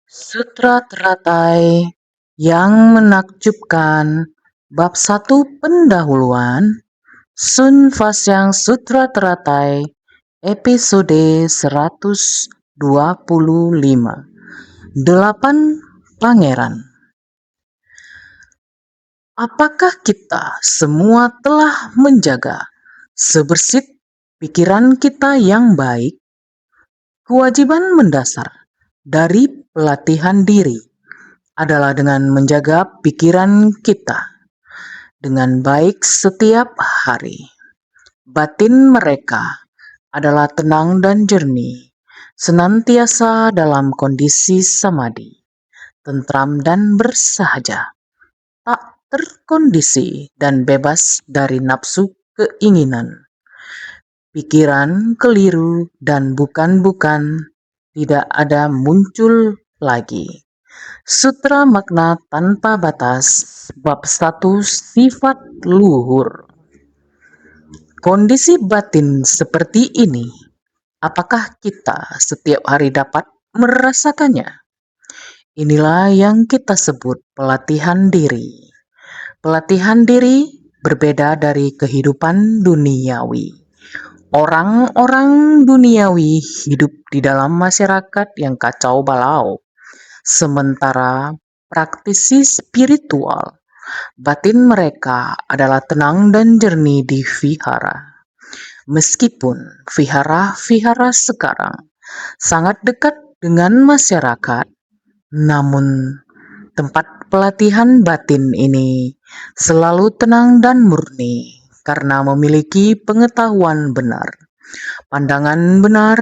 Sutra teratai yang menakjubkan. Bab 1 Pendahuluan. Sun Fasyang Sutra Teratai episode 125. 8 Pangeran. Apakah kita semua telah menjaga sebersih pikiran kita yang baik? Kewajiban mendasar dari pelatihan diri adalah dengan menjaga pikiran kita dengan baik setiap hari. Batin mereka adalah tenang dan jernih, senantiasa dalam kondisi samadhi, tentram dan bersahaja, tak terkondisi dan bebas dari nafsu keinginan. Pikiran keliru dan bukan-bukan tidak ada muncul lagi. Sutra Makna Tanpa Batas, Bab 1 Sifat Luhur. Kondisi batin seperti ini, apakah kita setiap hari dapat merasakannya? Inilah yang kita sebut pelatihan diri. Pelatihan diri berbeda dari kehidupan duniawi. Orang-orang duniawi hidup di dalam masyarakat yang kacau balau. Sementara praktisi spiritual, batin mereka adalah tenang dan jernih di vihara. Meskipun vihara-vihara sekarang sangat dekat dengan masyarakat, namun tempat pelatihan batin ini selalu tenang dan murni karena memiliki pengetahuan benar, pandangan benar,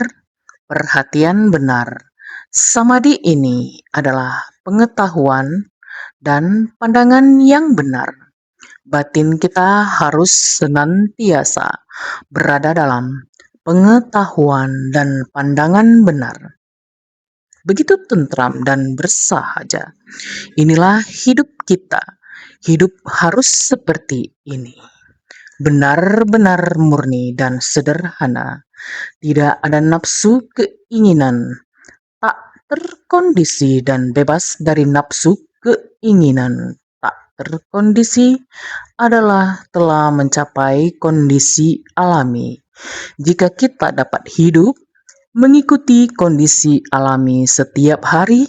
perhatian benar. Samadhi ini adalah pengetahuan dan pandangan yang benar. Batin kita harus senantiasa berada dalam pengetahuan dan pandangan benar. Begitu tentram dan bersahaja. Inilah hidup kita. Hidup harus seperti ini. Benar-benar murni dan sederhana. Tidak ada nafsu keinginan, tak terkondisi dan bebas dari nafsu keinginan. Tak terkondisi adalah telah mencapai kondisi alami. Jika kita dapat hidup mengikuti kondisi alami setiap hari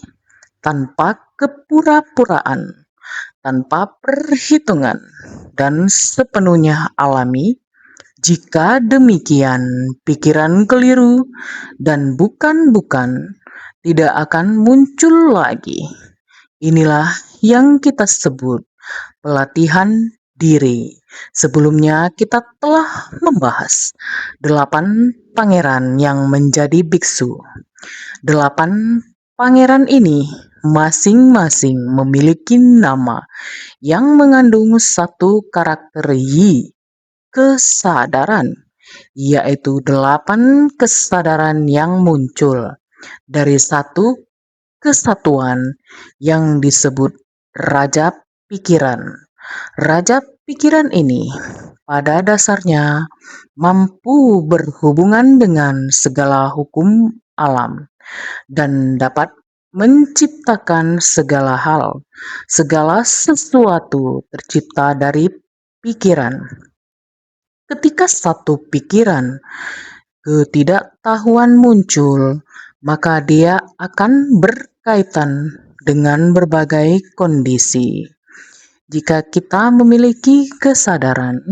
tanpa kepura-puraan, tanpa perhitungan, dan sepenuhnya alami, jika demikian, pikiran keliru dan bukan-bukan tidak akan muncul lagi. Inilah yang kita sebut pelatihan diri. Sebelumnya kita telah membahas 8 pangeran yang menjadi biksu. 8 pangeran ini masing-masing memiliki nama yang mengandung satu karakter yi, kesadaran, yaitu 8 kesadaran yang muncul dari satu kesatuan yang disebut Raja Pikiran. Raja Pikiran ini pada dasarnya mampu berhubungan dengan segala hukum alam dan dapat menciptakan segala hal. Segala sesuatu tercipta dari pikiran. Ketika satu pikiran ketidaktahuan muncul, maka dia akan berkaitan dengan berbagai kondisi. Jika kita memiliki kesadaran,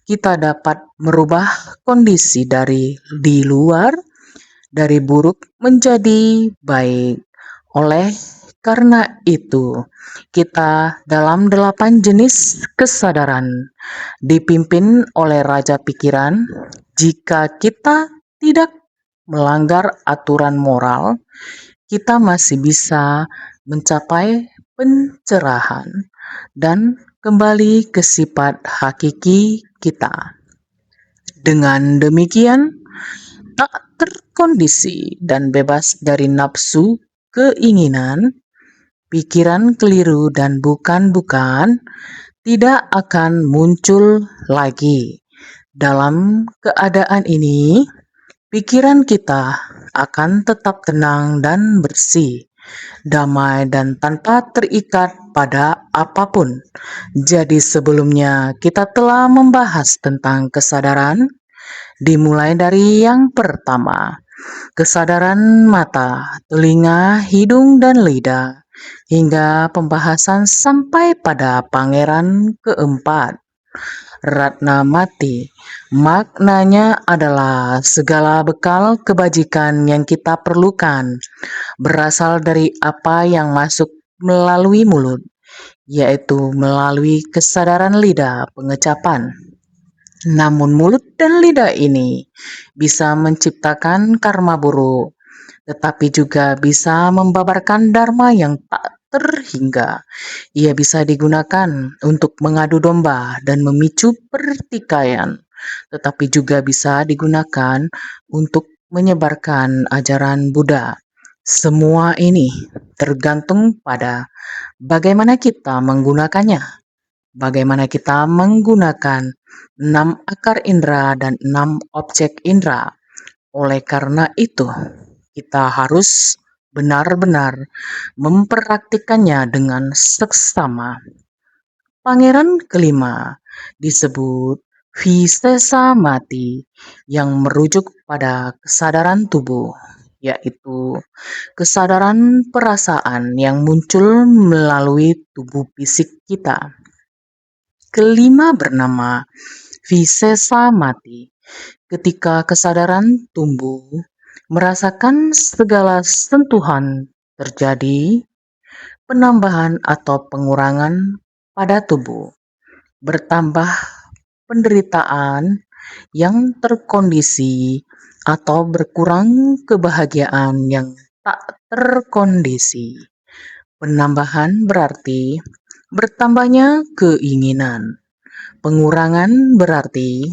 kita dapat merubah kondisi dari di luar, dari buruk menjadi baik. Oleh karena itu, kita dalam 8 jenis kesadaran dipimpin oleh Raja Pikiran. Jika kita tidak melanggar aturan moral, kita masih bisa mencapai pencerahan dan kembali ke sifat hakiki kita. Dengan demikian, tak terkondisi dan bebas dari nafsu keinginan, pikiran keliru dan bukan-bukan tidak akan muncul lagi. Dalam keadaan ini, pikiran kita akan tetap tenang dan bersih. damai dan tanpa terikat pada apapun. Jadi sebelumnya kita telah membahas tentang kesadaran, dimulai dari yang pertama, kesadaran mata, telinga, hidung, dan lidah, hingga pembahasan sampai pada pangeran keempat, Ratna Mati. Maknanya adalah segala bekal kebajikan yang kita perlukan berasal dari apa yang masuk melalui mulut, yaitu melalui kesadaran lidah pengecapan. Namun mulut dan lidah ini bisa menciptakan karma buruk, tetapi juga bisa membabarkan dharma yang tak terhingga. Ia bisa digunakan untuk mengadu domba dan memicu pertikaian, tetapi juga bisa digunakan untuk menyebarkan ajaran Buddha. Semua ini tergantung pada bagaimana kita menggunakannya, bagaimana kita menggunakan 6 akar indera dan 6 objek indera. Oleh karena itu, kita harus benar-benar mempraktikkannya dengan seksama. Pangeran kelima disebut Visesa Mati yang merujuk pada kesadaran tubuh, yaitu kesadaran perasaan yang muncul melalui tubuh fisik kita. Kelima bernama Visesa Mati. Ketika kesadaran tumbuh, merasakan segala sentuhan terjadi, penambahan atau pengurangan pada tubuh, bertambah penderitaan yang terkondisi atau berkurang kebahagiaan yang tak terkondisi. Penambahan berarti bertambahnya keinginan. Pengurangan berarti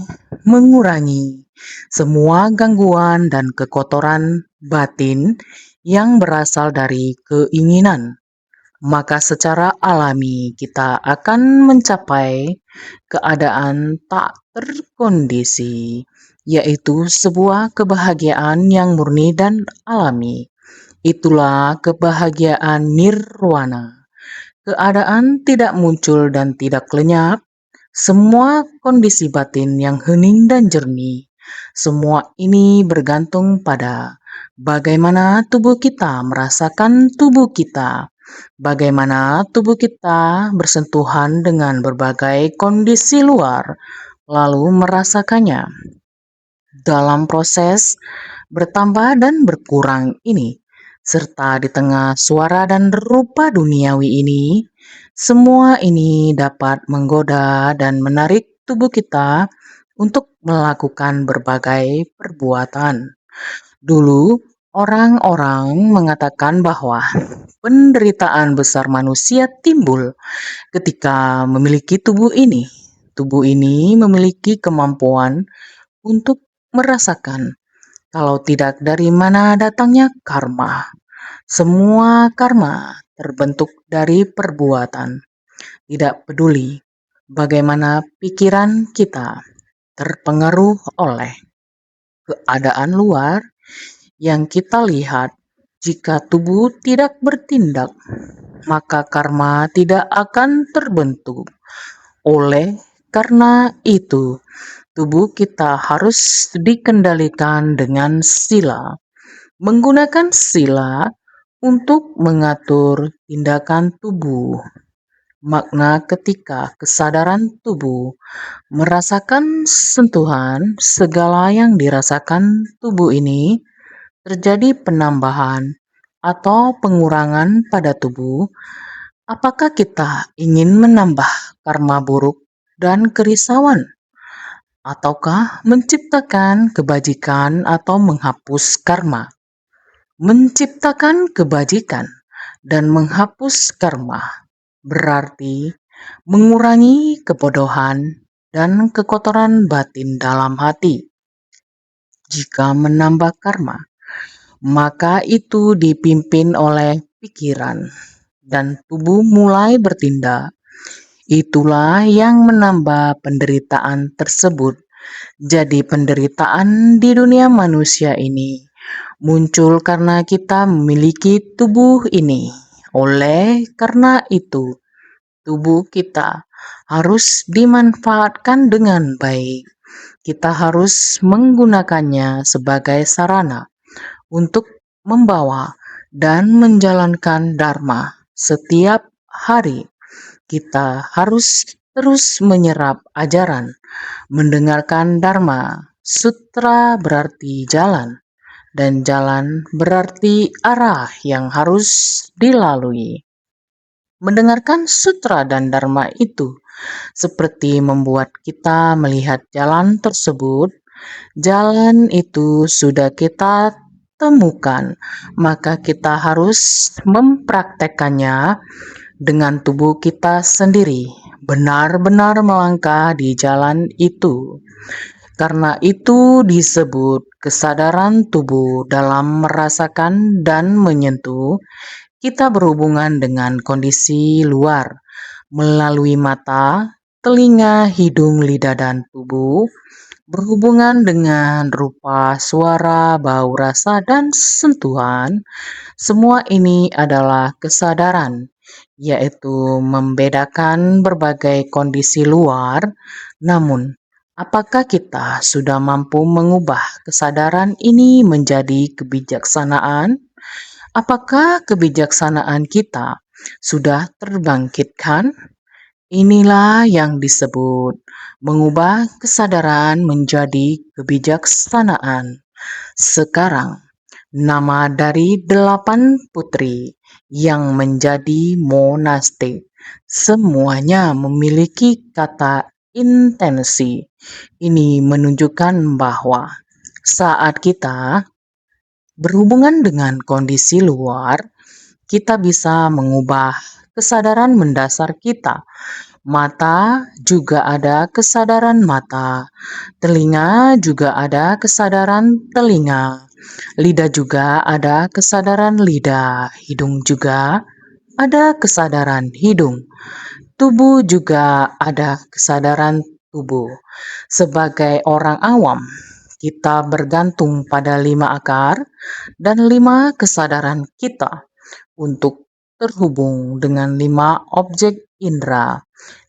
mengurangi semua gangguan dan kekotoran batin yang berasal dari keinginan. Maka secara alami kita akan mencapai keadaan tak terkondisi, yaitu sebuah kebahagiaan yang murni dan alami. Itulah kebahagiaan nirwana. Keadaan tidak muncul dan tidak lenyap, semua kondisi batin yang hening dan jernih. Semua ini bergantung pada bagaimana tubuh kita merasakan tubuh kita, bagaimana tubuh kita bersentuhan dengan berbagai kondisi luar, lalu merasakannya. Dalam proses bertambah dan berkurang ini, serta di tengah suara dan rupa duniawi ini, semua ini dapat menggoda dan menarik tubuh kita untuk melakukan berbagai perbuatan. Dulu, orang-orang mengatakan bahwa penderitaan besar manusia timbul ketika memiliki tubuh ini. Tubuh ini memiliki kemampuan untuk merasakan, kalau tidak dari mana datangnya karma. Semua karma terbentuk dari perbuatan. Tidak peduli bagaimana pikiran kita terpengaruh oleh keadaan luar yang kita lihat. Jika tubuh tidak bertindak, maka karma tidak akan terbentuk. Oleh karena itu, tubuh kita harus dikendalikan dengan sila. Menggunakan sila untuk mengatur tindakan tubuh. Makna ketika kesadaran tubuh merasakan sentuhan, segala yang dirasakan tubuh ini terjadi penambahan atau pengurangan pada tubuh. Apakah kita ingin menambah karma buruk dan kerisauan, ataukah menciptakan kebajikan atau menghapus karma? Menciptakan kebajikan dan menghapus karma berarti mengurangi kebodohan dan kekotoran batin dalam hati. Jika menambah karma, maka itu dipimpin oleh pikiran dan tubuh mulai bertindak. Itulah yang menambah penderitaan tersebut. Jadi penderitaan di dunia manusia ini muncul karena kita memiliki tubuh ini. Oleh karena itu, tubuh kita harus dimanfaatkan dengan baik. Kita harus menggunakannya sebagai sarana untuk membawa dan menjalankan dharma setiap hari. Kita harus terus menyerap ajaran, mendengarkan dharma. Sutra berarti jalan, dan jalan berarti arah yang harus dilalui. Mendengarkan sutra dan dharma itu seperti membuat kita melihat jalan tersebut. Jalan itu sudah kita temukan, maka kita harus mempraktekkannya dengan tubuh kita sendiri, benar-benar melangkah di jalan itu. Karena itu disebut kesadaran tubuh dalam merasakan dan menyentuh. Kita berhubungan dengan kondisi luar melalui mata, telinga, hidung, lidah, dan tubuh, berhubungan dengan rupa, suara, bau, rasa, dan sentuhan. Semua ini adalah kesadaran, yaitu membedakan berbagai kondisi luar. Namun, apakah kita sudah mampu mengubah kesadaran ini menjadi kebijaksanaan? Apakah kebijaksanaan kita sudah terbangkitkan? Inilah yang disebut mengubah kesadaran menjadi kebijaksanaan. Sekarang, nama dari 8 putri yang menjadi monastik semuanya memiliki kata intensi. Ini menunjukkan bahwa saat kita berhubungan dengan kondisi luar, kita bisa mengubah kesadaran mendasar kita. Mata juga ada kesadaran mata, telinga juga ada kesadaran telinga, lidah juga ada kesadaran lidah, hidung juga ada kesadaran hidung, tubuh juga ada kesadaran tubuh. Sebagai orang awam, kita bergantung pada 5 akar dan 5 kesadaran kita untuk terhubung dengan 5 objek indera.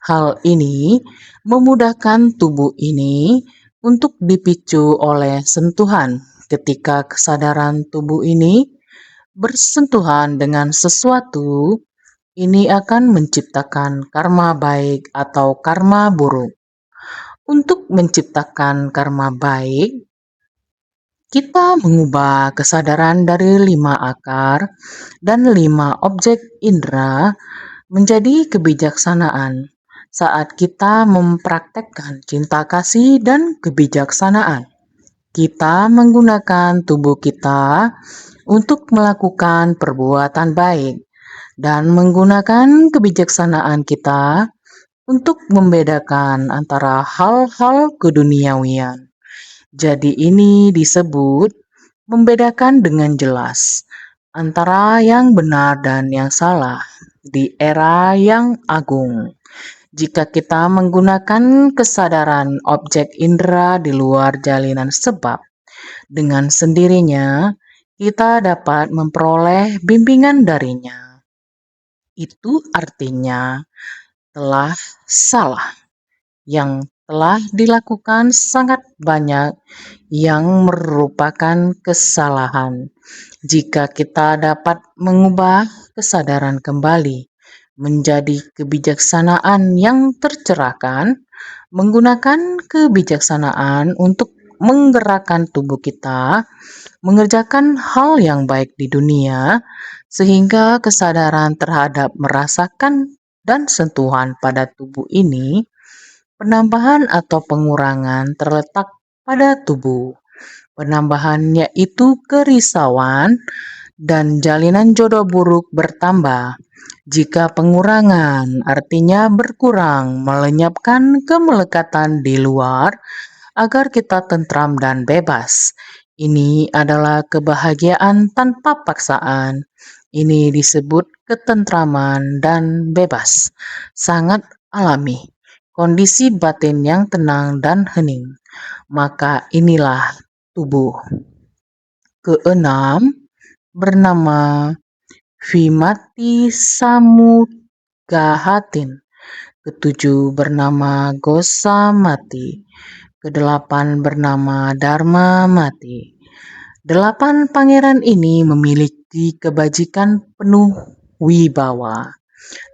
Hal ini memudahkan tubuh ini untuk dipicu oleh sentuhan. Ketika kesadaran tubuh ini bersentuhan dengan sesuatu, ini akan menciptakan karma baik atau karma buruk. Untuk menciptakan karma baik, kita mengubah kesadaran dari 5 akar dan 5 objek indera menjadi kebijaksanaan saat kita mempraktekkan cinta kasih dan kebijaksanaan. Kita menggunakan tubuh kita untuk melakukan perbuatan baik dan menggunakan kebijaksanaan kita untuk membedakan antara hal-hal keduniawian. Jadi ini disebut membedakan dengan jelas antara yang benar dan yang salah di era yang agung. Jika kita menggunakan kesadaran objek indera di luar jalinan sebab, dengan sendirinya kita dapat memperoleh bimbingan darinya. Itu artinya telah salah. Yang telah dilakukan sangat banyak yang merupakan kesalahan. Jika kita dapat mengubah kesadaran kembali menjadi kebijaksanaan yang tercerahkan, menggunakan kebijaksanaan untuk menggerakkan tubuh kita, mengerjakan hal yang baik di dunia, sehingga kesadaran terhadap merasakan dan sentuhan pada tubuh ini, penambahan atau pengurangan terletak pada tubuh. Penambahan yaitu kerisauan dan jalinan jodoh buruk bertambah. Jika pengurangan artinya berkurang, melenyapkan kemelekatan di luar agar kita tentram dan bebas. Ini adalah kebahagiaan tanpa paksaan. Ini disebut ketentraman dan bebas. Sangat alami. Kondisi batin yang tenang dan hening. Maka inilah tubuh. keenam bernama Vimati Samudgahatin, ketujuh bernama Gosamati, kedelapan bernama Dharma Mati. 8 pangeran ini memiliki kebajikan penuh wibawa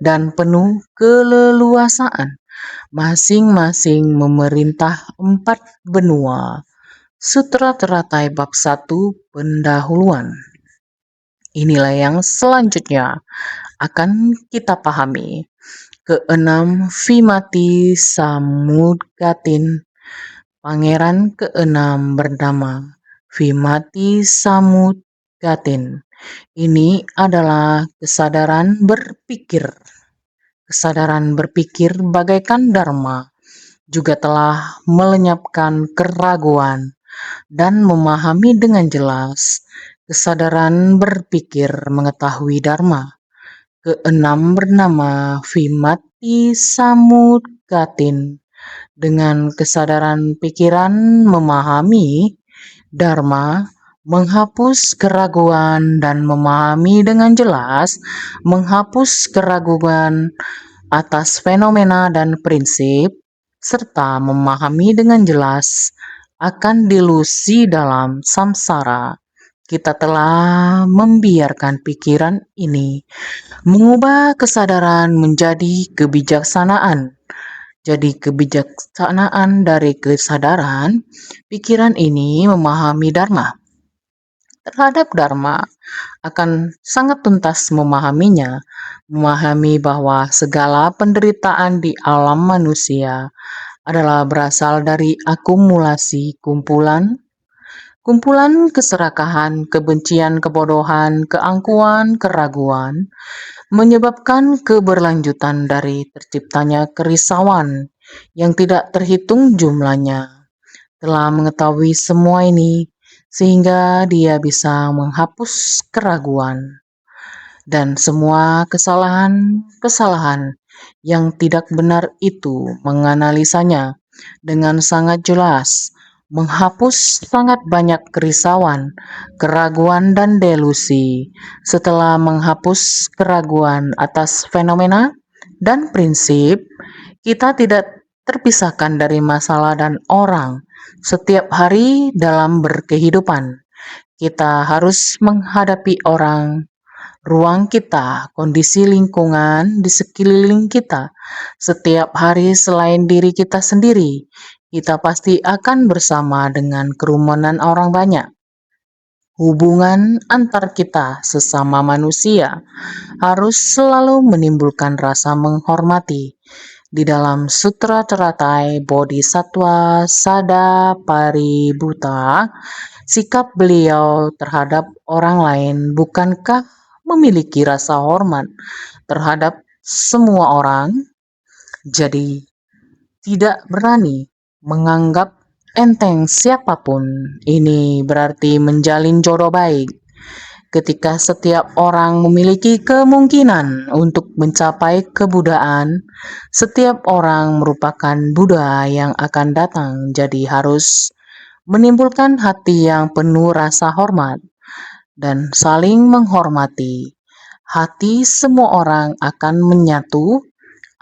dan penuh keleluasaan, masing-masing memerintah 4 benua. Sutra Teratai bab 1 pendahuluan. Inilah yang selanjutnya akan kita pahami. Keenam, Vimati Samudgatin. Pangeran keenam bernama Vimati Samudgatin. Ini adalah kesadaran berpikir. Kesadaran berpikir bagaikan dharma juga telah melenyapkan keraguan dan memahami dengan jelas. Kesadaran berpikir mengetahui dharma. Keenam bernama Vimati Samudgatin. Dengan kesadaran pikiran memahami dharma, menghapus keraguan dan memahami dengan jelas, menghapus keraguan atas fenomena dan prinsip, serta memahami dengan jelas akan delusi dalam samsara. Kita telah membiarkan pikiran ini mengubah kesadaran menjadi kebijaksanaan. Jadi kebijaksanaan dari kesadaran, pikiran ini memahami dharma. Terhadap dharma akan sangat tuntas memahaminya, memahami bahwa segala penderitaan di alam manusia adalah berasal dari akumulasi kumpulan keserakahan, kebencian, kebodohan, keangkuhan, keraguan, menyebabkan keberlanjutan dari terciptanya kerisauan yang tidak terhitung jumlahnya. Telah mengetahui semua ini, sehingga dia bisa menghapus keraguan dan semua kesalahan yang tidak benar itu, menganalisanya dengan sangat jelas, menghapus sangat banyak kerisauan, keraguan, dan delusi. Setelah menghapus keraguan atas fenomena dan prinsip, kita tidak terpisahkan dari masalah dan orang. Setiap hari dalam berkehidupan, kita harus menghadapi orang, ruang kita, kondisi lingkungan di sekeliling kita. Setiap hari selain diri kita sendiri, kita pasti akan bersama dengan kerumunan orang banyak. Hubungan antar kita sesama manusia harus selalu menimbulkan rasa menghormati. Di dalam Sutra Teratai Bodhisattva Sada Paribhuta, sikap beliau terhadap orang lain bukankah memiliki rasa hormat terhadap semua orang? Jadi tidak berani menganggap enteng siapapun. Ini berarti menjalin jodoh baik. Ketika setiap orang memiliki kemungkinan untuk mencapai kebudaan, setiap orang merupakan Buddha yang akan datang. Jadi harus menimbulkan hati yang penuh rasa hormat dan saling menghormati. Hati semua orang akan menyatu.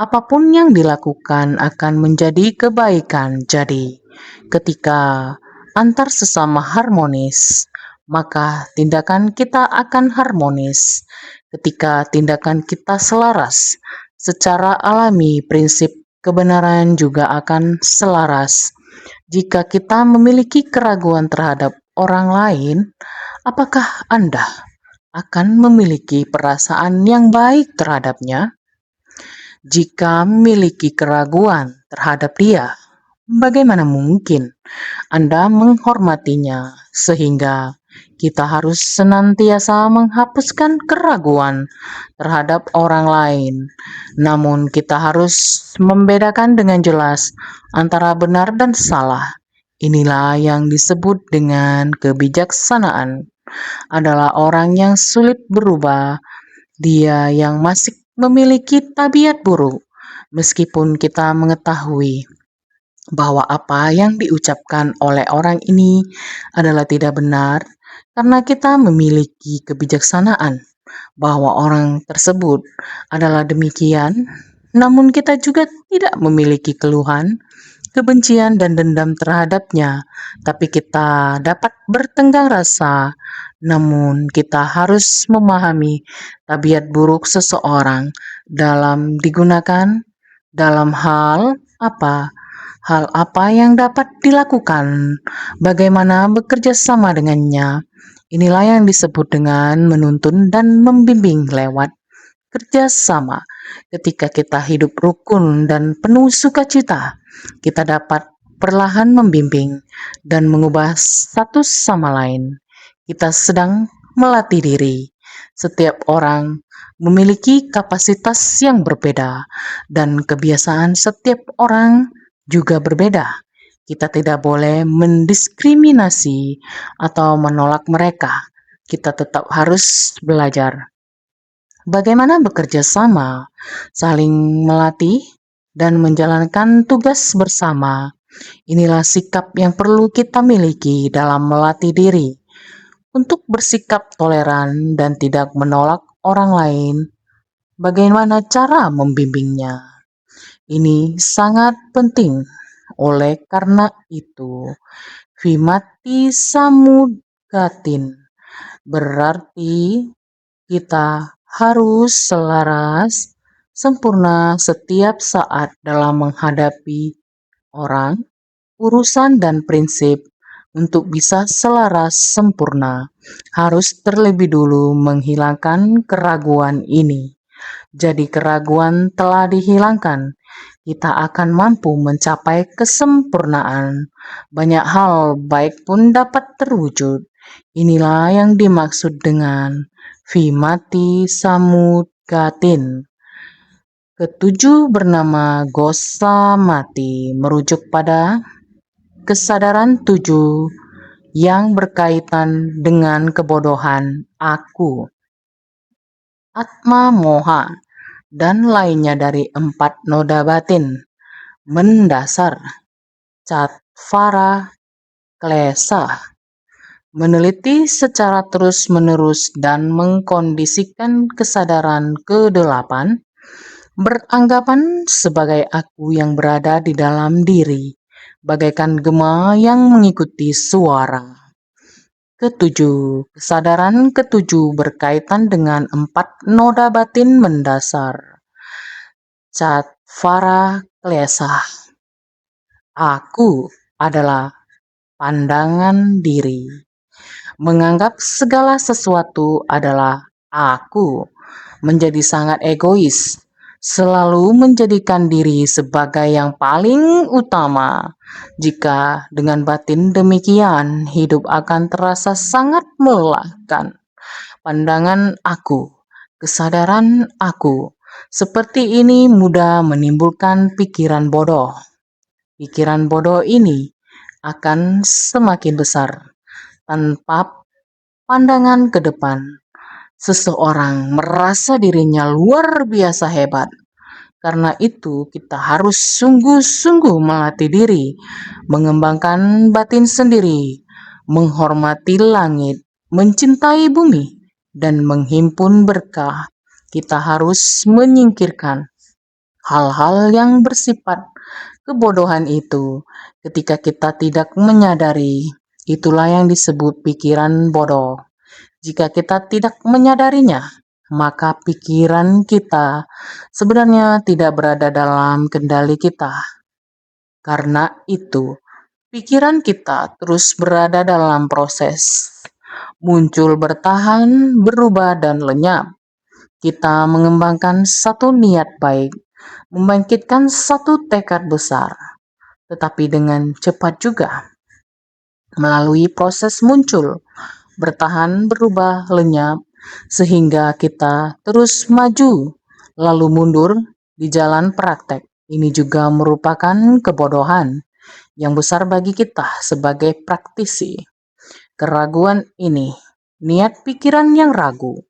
Apapun yang dilakukan akan menjadi kebaikan. Jadi, ketika antar sesama harmonis, maka tindakan kita akan harmonis. Ketika tindakan kita selaras, secara alami prinsip kebenaran juga akan selaras. Jika kita memiliki keraguan terhadap orang lain, apakah Anda akan memiliki perasaan yang baik terhadapnya? Jika memiliki keraguan terhadap dia, bagaimana mungkin Anda menghormatinya? Sehingga kita harus senantiasa menghapuskan keraguan terhadap orang lain. Namun kita harus membedakan dengan jelas antara benar dan salah. Inilah yang disebut dengan kebijaksanaan. Adalah orang yang sulit berubah, dia yang masih memiliki tabiat buruk, meskipun kita mengetahui bahwa apa yang diucapkan oleh orang ini adalah tidak benar. karena kita memiliki kebijaksanaan bahwa orang tersebut adalah demikian, namun kita juga tidak memiliki keluhan, kebencian, dan dendam terhadapnya, tapi kita dapat bertenggang rasa. Namun, kita harus memahami tabiat buruk seseorang dalam digunakan dalam hal apa yang dapat dilakukan, bagaimana bekerja sama dengannya. Inilah yang disebut dengan menuntun dan membimbing lewat kerjasama. Ketika kita hidup rukun dan penuh sukacita, kita dapat perlahan membimbing dan mengubah satu sama lain. Kita sedang melatih diri. Setiap orang memiliki kapasitas yang berbeda, dan kebiasaan setiap orang juga berbeda. Kita tidak boleh mendiskriminasi atau menolak mereka. Kita tetap harus belajar bagaimana bekerja sama, saling melatih, dan menjalankan tugas bersama. Inilah sikap yang perlu kita miliki dalam melatih diri untuk bersikap toleran dan tidak menolak orang lain. Bagaimana cara membimbingnya? Ini sangat penting. Oleh karena itu, Vimati Samugatin berarti kita harus selaras, sempurna setiap saat dalam menghadapi orang, urusan, dan prinsip. Untuk bisa selaras sempurna, harus terlebih dulu menghilangkan keraguan ini. Jadi keraguan telah dihilangkan, kita akan mampu mencapai kesempurnaan. Banyak hal baik pun dapat terwujud. Inilah yang dimaksud dengan Vimati Samudgatin. Ketujuh bernama Gosamati merujuk pada kesadaran tujuh yang berkaitan dengan kebodohan aku, Atma Moha, dan lainnya dari empat noda batin mendasar, Catvara Klesa. Meneliti secara terus-menerus dan mengkondisikan kesadaran ke-8 beranggapan sebagai aku yang berada di dalam diri, bagaikan gema yang mengikuti suara. Ketujuh, kesadaran ketujuh berkaitan dengan empat noda batin mendasar, Catvara Klesa. Aku adalah pandangan diri. Menganggap segala sesuatu adalah aku menjadi sangat egois, selalu menjadikan diri sebagai yang paling utama. Jika dengan batin demikian, hidup akan terasa sangat melelahkan. Pandangan aku, kesadaran aku, seperti ini mudah menimbulkan pikiran bodoh. Pikiran bodoh ini akan semakin besar tanpa pandangan ke depan. Seseorang merasa dirinya luar biasa hebat. Karena itu, kita harus sungguh-sungguh melatih diri, mengembangkan batin sendiri, menghormati langit, mencintai bumi, dan menghimpun berkah. Kita harus menyingkirkan hal-hal yang bersifat kebodohan itu. Ketika kita tidak menyadari, itulah yang disebut pikiran bodoh. Jika kita tidak menyadarinya, maka pikiran kita sebenarnya tidak berada dalam kendali kita. Karena itu, pikiran kita terus berada dalam proses muncul, bertahan, berubah, dan lenyap. Kita mengembangkan satu niat baik, membangkitkan satu tekad besar, tetapi dengan cepat juga melalui proses muncul, bertahan, berubah, lenyap, sehingga kita terus maju lalu mundur di jalan praktek. Ini juga merupakan kebodohan yang besar bagi kita sebagai praktisi. Keraguan ini, niat pikiran yang ragu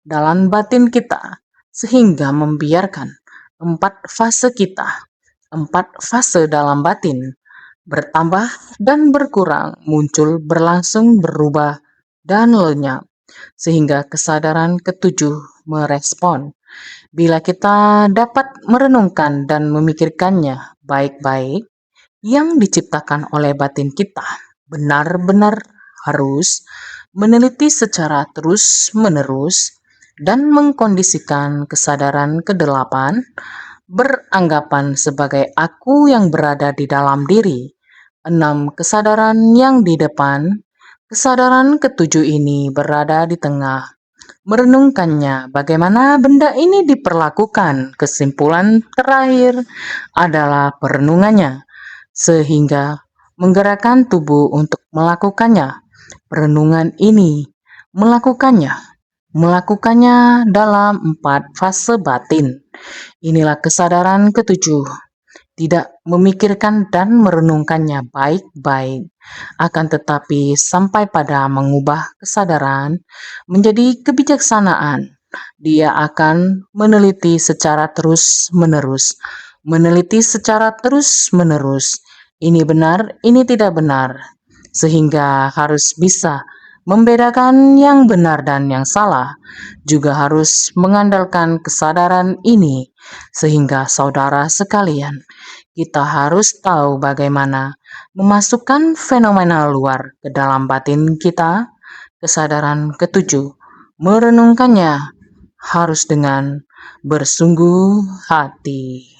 dalam batin kita, sehingga membiarkan empat fase kita, empat fase dalam batin, bertambah dan berkurang, muncul, berlangsung, berubah, dan lenyap, sehingga kesadaran ketujuh merespon. Bila kita dapat merenungkan dan memikirkannya baik-baik, yang diciptakan oleh batin kita benar-benar harus meneliti secara terus-menerus dan mengkondisikan kesadaran kedelapan beranggapan sebagai aku yang berada di dalam diri. 6 kesadaran yang di depan, kesadaran ketujuh ini berada di tengah. Merenungkannya, bagaimana benda ini diperlakukan. Kesimpulan terakhir adalah perenungannya, sehingga menggerakkan tubuh untuk melakukannya. Perenungan ini melakukannya dalam 4 fase batin. Inilah kesadaran ketujuh. Tidak memikirkan dan merenungkannya baik-baik, akan tetapi sampai pada mengubah kesadaran menjadi kebijaksanaan. Dia akan meneliti secara terus-menerus, Ini benar, ini tidak benar, sehingga harus bisa membedakan yang benar dan yang salah. Juga harus mengandalkan kesadaran ini, sehingga saudara sekalian, kita harus tahu bagaimana memasukkan fenomena luar ke dalam batin kita. Kesadaran ketujuh, merenungkannya harus dengan bersungguh hati.